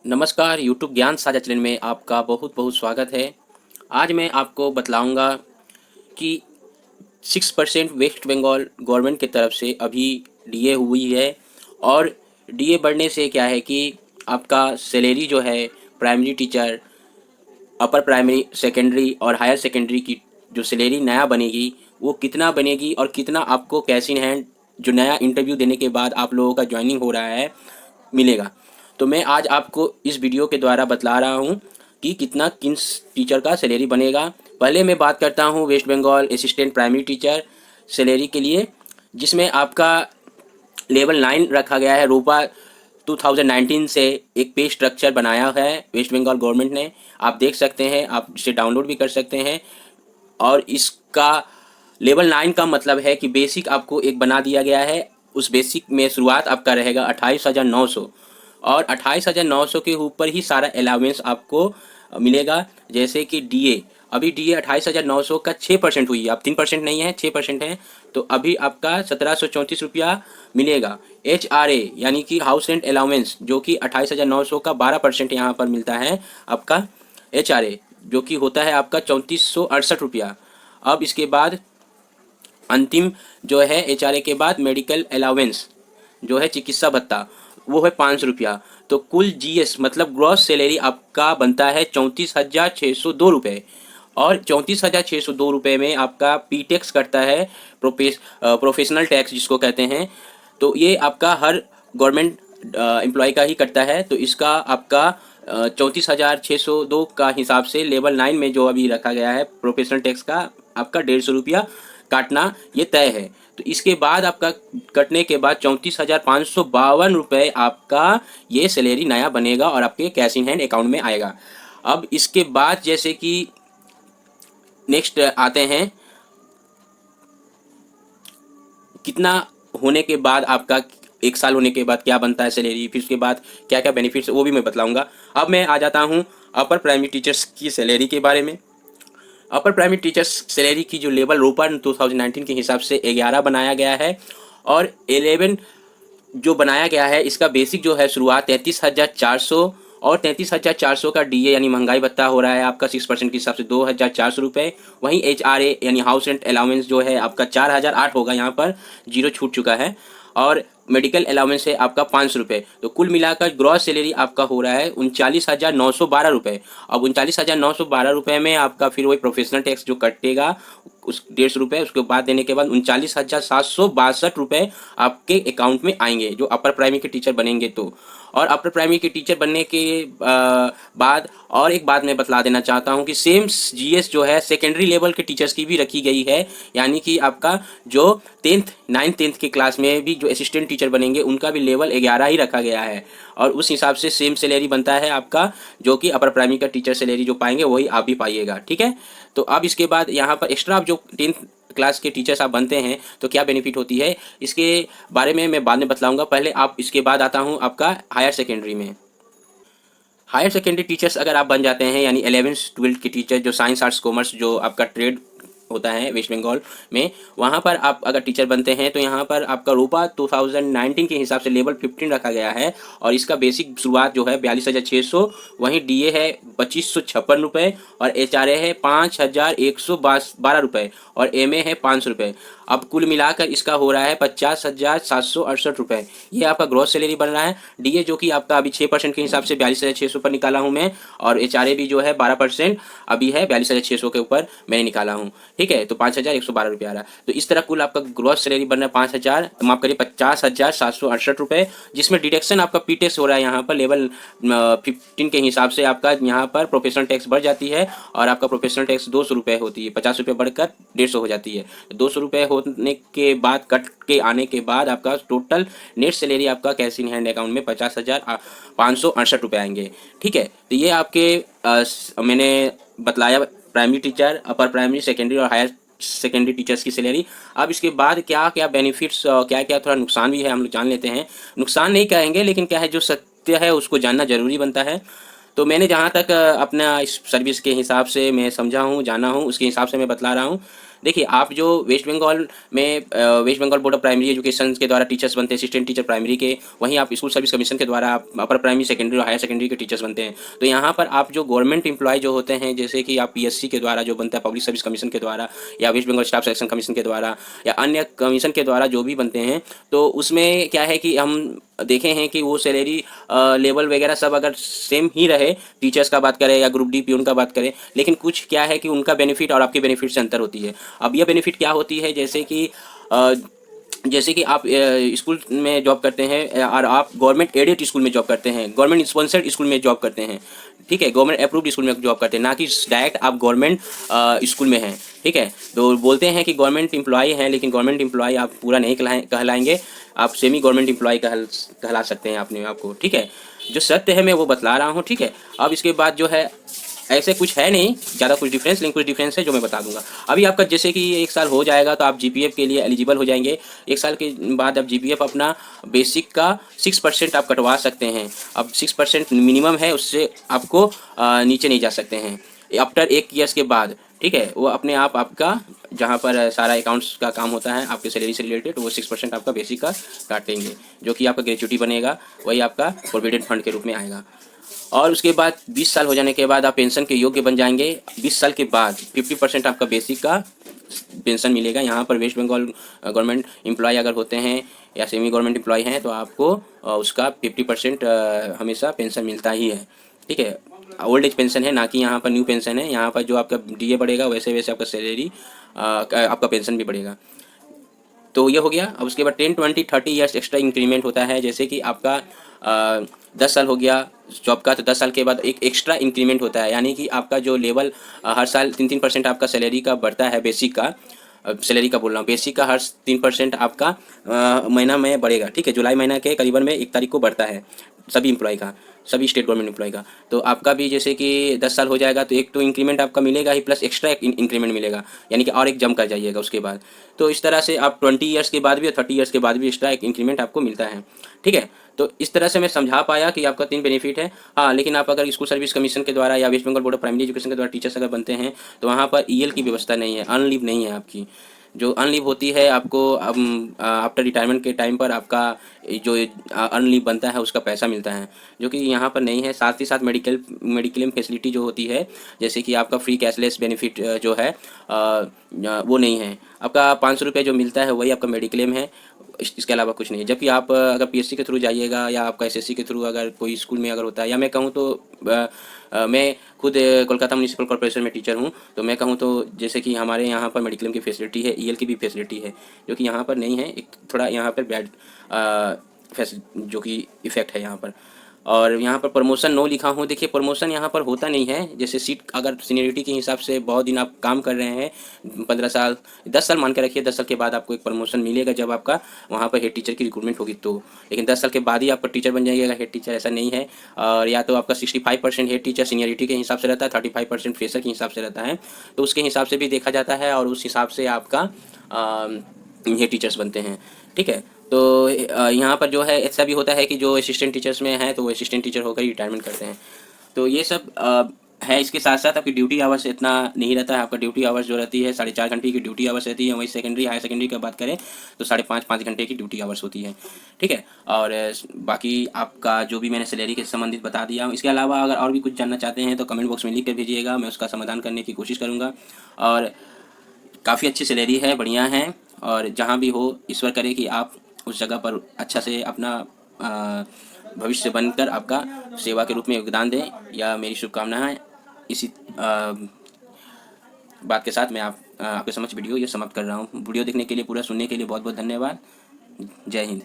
नमस्कार, यूट्यूब ज्ञान साझा चैनल में आपका बहुत बहुत स्वागत है। आज मैं आपको बतलाऊंगा कि 6% वेस्ट बंगाल गवर्नमेंट की तरफ से अभी डीए हुई है। और डीए बढ़ने से क्या है कि आपका सैलरी जो है primary teacher, upper primary, secondary और हायर सेकेंडरी की जो सैलरी नया बनेगी वो कितना बनेगी और कितना आपको कैश इन हैंड जो नया इंटरव्यू देने के बाद आप लोगों का ज्वाइनिंग हो रहा है मिलेगा। तो मैं आज आपको इस वीडियो के द्वारा बतला रहा हूँ कि कितना किन टीचर का सैलरी बनेगा। पहले मैं बात करता हूँ West Bengal assistant primary teacher salary के लिए, जिसमें आपका लेवल 9 रखा गया है। रूपा 2019 से एक पे स्ट्रक्चर बनाया है वेस्ट बंगाल गवर्नमेंट ने, आप देख सकते हैं, आप इसे डाउनलोड भी कर सकते हैं। और इसका लेवल 9 का मतलब है कि बेसिक आपको एक बना दिया गया है। उस बेसिक में शुरुआत आपका रहेगा 28,900, और 28,900 के ऊपर ही सारा अलाउंस आपको मिलेगा। जैसे कि डीए, अभी डीए 28,900 का 6% हुई है, अब 3% नहीं है, 6% है। तो अभी आपका 1734 रुपया मिलेगा। एच आर ए यानी कि हाउस रेंट अलाउंस, जो कि 28,900 का 12% यहाँ पर मिलता है आपका एच आर ए, जो कि होता है आपका 3468 रुपया। अब इसके बाद अंतिम जो है एच आर ए के बाद मेडिकल अलाउंस जो है चिकित्सा भत्ता, वो है 500 रुपया। तो कुल जीएस मतलब ग्रॉस सैलरी आपका बनता है 34,602 रुपये। और 34,602 रुपये में आपका पी टैक्स कटता है, प्रोफेशनल टैक्स जिसको कहते हैं। तो ये आपका हर गवर्नमेंट एम्प्लॉय का ही कटता है। तो इसका आपका 34,602 का हिसाब से लेवल 9 में जो अभी रखा गया है प्रोफेशनल टैक्स का, आपका 150 रुपया काटना ये तय है। तो इसके बाद आपका कटने के बाद 34,552 रुपये आपका ये सैलरी नया बनेगा और आपके कैश इन हैंड अकाउंट में आएगा। अब इसके बाद जैसे कि नेक्स्ट आते हैं, कितना होने के बाद आपका 1 साल होने के बाद क्या बनता है सैलरी, फिर उसके बाद क्या क्या बेनिफिट्स वो भी मैं बतलाऊंगा। अब मैं आ जाता हूँ अपर प्राइमरी टीचर्स की सैलरी के बारे में। अपर प्राइमरी टीचर्स सैलरी की जो लेवल रूपन 2019 के हिसाब से 11 बनाया गया है, और 11 जो बनाया गया है इसका बेसिक जो है शुरुआत 33,400, और 33,400 का डीए यानी महंगाई भत्ता हो रहा है आपका 6% के हिसाब से 2,400 रुपये। वहीं एच आर ए यानी हाउस रेंट अलाउंस जो है आपका 4,008 होगा, यहाँ पर जीरो छूट चुका है। और मेडिकल अलाउंस है आपका 500 रुपये। तो कुल मिलाकर ग्रॉस सैलरी आपका हो रहा है 39,912 रुपये। अब 39,912 रुपये में आपका फिर वही प्रोफेशनल टैक्स जो कटेगा उस 150 रुपये, उसके बाद देने के बाद 39,762 रुपये आपके अकाउंट में आएंगे जो अपर प्राइमरी के टीचर बनेंगे तो। और अपर प्राइमरी के टीचर बनने के बाद और एक बात मैं बतला देना चाहता हूँ कि सेम जीएस जो है सेकेंडरी लेवल के टीचर्स की भी रखी गई है। यानी कि आपका जो 10th 9th 10th के क्लास में भी जो असिस्टेंट टीचर बनेंगे उनका भी लेवल 11 ही रखा गया है, और उस हिसाब से सेम सैलरी बनता है आपका, जो कि अपर प्राइमरी का टीचर सैलरी जो पाएंगे वही आप भी पाइएगा। ठीक है। तो अब इसके बाद यहाँ पर एक्स्ट्रा आप जो 10th क्लास के टीचर्स आप बनते हैं तो क्या बेनिफिट होती है इसके बारे में मैं बाद में बतलाऊंगा। पहले आप इसके बाद आता हूँ आपका हायर सेकेंडरी में। हायर सेकेंडरी टीचर्स अगर आप बन जाते हैं यानी 11th 12th के टीचर जो साइंस आर्ट्स कॉमर्स जो आपका ट्रेड होता है वेस्ट बंगाल में, वहाँ पर आप अगर टीचर बनते हैं तो यहाँ पर आपका रूपा 2019 के हिसाब से लेवल 15 रखा गया है, और इसका बेसिक शुरुआत जो है 42,600, वहीं डीए है 2,556 रुपये, और एच आर ए है 5,112 रुपये, और एम ए है 500 रुपये। अब कुल मिलाकर इसका हो रहा है 50,768 रुपये। ये आपका ग्रॉस सैलरी बन रहा है। डीए जो कि आपका अभी 6% के हिसाब से 42,600 पर निकाला हूँ मैं, और एच आर ए भी जो है 12% अभी है 42,600 के ऊपर मैंने निकाला हूँ। ठीक है। तो 5,112 रुपये आ रहा है। तो इस तरह कुल आपका ग्रॉस सैलरी बन रहा है 5,000, माफ करिए 50,768 रुपये, जिसमें डिडक्शन आपका पी टैक्स हो रहा है यहाँ पर लेवल 15 के हिसाब से। आपका यहाँ पर प्रोफेशनल टैक्स बढ़ जाती है, और आपका प्रोफेशनल टैक्स 200 रुपये होती है, 50 रुपये बढ़कर 150 हो जाती है। 200 रुपये होने के बाद कट के आने के बाद आपका टोटल नेट सैलरी आपका कैश इन हैंड अकाउंट में 50,568 रुपये आएंगे। ठीक है। तो ये आपके मैंने बतलाया primary teacher, upper primary, secondary और हायर सेकेंडरी टीचर्स की सैलरी। अब इसके बाद क्या क्या बेनिफिट्स, क्या क्या थोड़ा नुकसान भी है, हम लोग जान लेते हैं। नुकसान नहीं कहेंगे, लेकिन क्या है जो सत्य है उसको जानना जरूरी बनता है। तो मैंने जहाँ तक अपना इस सर्विस के हिसाब से मैं समझा हूँ, जाना हूँ, उसके हिसाब से मैं बतला रहा हूँ। देखिए, आप जो वेस्ट बंगाल में West Bengal board of primary education के द्वारा टीचर्स बनते हैं, असिस्टेंट टीचर प्राइमरी के, वहीं आप स्कूल सर्विस कमीशन के द्वारा आप अपर प्राइमरी, सेकेंडरी और हायर सेकेंडरी के टीचर्स बनते हैं। तो यहाँ पर आप जो गवर्नमेंट एम्प्लॉय जो होते हैं, जैसे कि आप पीएससी के द्वारा जो बनता है, पब्लिक सर्विस कमीशन के द्वारा, या West Bengal staff selection commission के द्वारा, या अन्य कमीशन के द्वारा जो भी बनते हैं, तो उसमें क्या है कि हम देखे हैं कि वो सैलरी लेवल वगैरह सब अगर सेम ही रहे, टीचर्स का बात करें या ग्रुप डी प्यून का बात करें, लेकिन कुछ क्या है कि उनका बेनिफिट और आपके बेनिफिट से अंतर होती है। अब यह बेनिफिट क्या होती है, जैसे कि आप स्कूल में जॉब करते हैं और आप गवर्नमेंट एडेड स्कूल में जॉब करते हैं, गवर्नमेंट स्पॉन्सर्ड स्कूल में जॉब करते हैं, ठीक है, गवर्नमेंट अप्रूव्ड स्कूल में जॉब करते हैं, ना कि डायरेक्ट आप गवर्नमेंट स्कूल में हैं, ठीक है। तो बोलते हैं कि गवर्नमेंट एम्प्लॉय हैं, लेकिन गवर्नमेंट एम्प्लॉय आप पूरा नहीं कहलाएंगे, आप सेमी गवर्नमेंट एम्प्लॉय कहला सकते हैं अपने आप को, ठीक है। जो सत्य है मैं वो बतला रहा हूँ, ठीक है। अब इसके बाद जो है ऐसे कुछ है नहीं ज़्यादा कुछ डिफरेंस, लेकिन कुछ डिफरेंस है जो मैं बता दूंगा। अभी आपका जैसे कि 1 साल हो जाएगा तो आप जीपीएफ के लिए एलिजिबल हो जाएंगे। 1 साल के बाद आप जीपीएफ अपना बेसिक का 6% आप कटवा सकते हैं। अब 6% मिनिमम है, उससे आपको नीचे नहीं जा सकते हैं आफ्टर 1 ईयर्स के बाद, ठीक है। वो अपने आप आपका जहाँ पर सारा अकाउंट्स का काम होता है आपके सैलरी से रिलेटेड, वो 6% आपका बेसिक का काटेंगे, जो कि आपका ग्रेच्युटी बनेगा, वही आपका प्रोविडेंट फंड के रूप में आएगा। और उसके बाद 20 साल हो जाने के बाद आप पेंशन के योग्य बन जाएंगे। 20 साल के बाद 50% आपका बेसिक का पेंशन मिलेगा। यहाँ पर वेस्ट बंगाल गवर्नमेंट एम्प्लॉय अगर होते हैं या सेमी गवर्नमेंट एम्प्लॉय हैं तो आपको उसका 50% हमेशा पेंशन मिलता ही है, ठीक है। ओल्ड एज पेंशन है, ना कि यहाँ पर न्यू पेंशन है। यहाँ पर जो आपका डीए बढ़ेगा वैसे वैसे आपका सैलरी आपका पेंशन भी बढ़ेगा। तो ये हो गया। अब उसके बाद 10, 20, 30 ईयर्स एक्स्ट्रा इंक्रीमेंट होता है। जैसे कि आपका 10 साल हो गया जॉब का, तो 10 साल के बाद एक एक्स्ट्रा इंक्रीमेंट होता है, यानी कि आपका जो लेवल हर साल 3-3% आपका सैलरी का बढ़ता है। बेसिक का सैलरी का बोल रहा हूँ, बेसिक का हर 3% आपका महीना में बढ़ेगा, ठीक है। जुलाई महीना के करीबन में 1 तारीख को बढ़ता है सभी एम्प्लॉय का, सभी स्टेट गवर्नमेंट एम्प्लॉय का। तो आपका भी जैसे कि 10 साल हो जाएगा तो एक तो इंक्रीमेंट आपका मिलेगा ही, प्लस एक्स्ट्रा एक इंक्रीमेंट मिलेगा, यानी कि और एक जम कर जाइएगा उसके बाद। तो इस तरह से आप 20 ईयर्स के बाद भी और 30 ईयर्स के बाद भी एक्स्ट्रा एक इंक्रीमेंट आपको मिलता है, ठीक है। तो इस तरह से मैं समझा पाया कि आपका 3 बेनिफिट है। हाँ, लेकिन आप अगर स्कूल सर्विस कमीशन के द्वारा या West Bengal board of primary education के द्वारा टीचर्स अगर बनते हैं तो वहाँ पर ईएल की व्यवस्था नहीं है, अनलीव नहीं है आपकी। जो अनलीव होती है आपको आफ्टर रिटायरमेंट के टाइम पर आपका जो अनलीव बनता है उसका पैसा मिलता है, जो कि यहाँ पर नहीं है। साथ ही साथ मेडिक्लेम फैसिलिटी जो होती है, जैसे कि आपका फ्री कैशलेस बेनिफिट जो है वो नहीं है। आपका 500 रुपये जो मिलता है वही आपका मेडिक्लेम है, इसके अलावा कुछ नहीं है। जबकि आप अगर पीएससी के थ्रू जाइएगा या आपका एसएससी के थ्रू अगर कोई स्कूल में अगर होता है, या मैं कहूँ तो मैं खुद कोलकाता म्यूनिसिपल कॉर्पोरेशन में टीचर हूँ, तो मैं कहूँ तो जैसे कि हमारे यहाँ पर मेडिक्लेम की फैसिलिटी है, ईएल की भी फैसिलिटी है, जो कि यहाँ पर नहीं है। एक थोड़ा यहाँ पर बैड जो कि इफ़ेक्ट है यहाँ पर। और यहाँ पर प्रमोशन नो लिखा हूँ। देखिए, प्रमोशन यहाँ पर होता नहीं है। जैसे सीट अगर सीनियरिटी के हिसाब से बहुत दिन आप काम कर रहे हैं, 15 साल 10 साल मान के रखिए, 10 साल के बाद आपको एक प्रमोशन मिलेगा जब आपका वहाँ पर हेड टीचर की रिक्रूटमेंट होगी तो। लेकिन 10 साल के बाद ही आपका टीचर बन जाइएगा हेड टीचर, ऐसा नहीं है। और या तो आपका 65% हेड टीचर सीनियरिटी के हिसाब से रहता है, 35% फ्रेशर के हिसाब से रहता है, तो उसके हिसाब से भी देखा जाता है और उस हिसाब से आपका हेड टीचर्स बनते हैं, ठीक है। तो यहाँ पर जो है ऐसा भी होता है कि जो असिस्टेंट टीचर्स में हैं तो वो असिस्टेंट टीचर होकर ही रिटायरमेंट करते हैं। तो ये सब है। इसके साथ साथ आपकी ड्यूटी आवर्स इतना नहीं रहता है। आपका ड्यूटी आवर्स जो रहती है 4.5 घंटे की ड्यूटी आवर्स रहती है। वहीं सेकेंडरी हायर सेकेंडरी की बात करें तो 5.5 घंटे की ड्यूटी आवर्स होती है, ठीक है। और बाकी आपका जो भी मैंने सैलरी के संबंधित बता दिया हूँ। इसके अलावा अगर और भी कुछ जानना चाहते हैं तो कमेंट बॉक्स में लिख कर भेजिएगा, मैं उसका समाधान करने की कोशिश करूँगा। और काफ़ी अच्छी सैलरी है, बढ़िया है। और जहाँ भी हो, ईश्वर करे कि आप उस जगह पर अच्छा से अपना भविष्य बनकर आपका सेवा के रूप में योगदान दें, या मेरी शुभकामनाएं। इसी बात के साथ मैं आपके समक्ष वीडियो ये समाप्त कर रहा हूँ। वीडियो देखने के लिए, पूरा सुनने के लिए बहुत बहुत धन्यवाद। जय हिंद।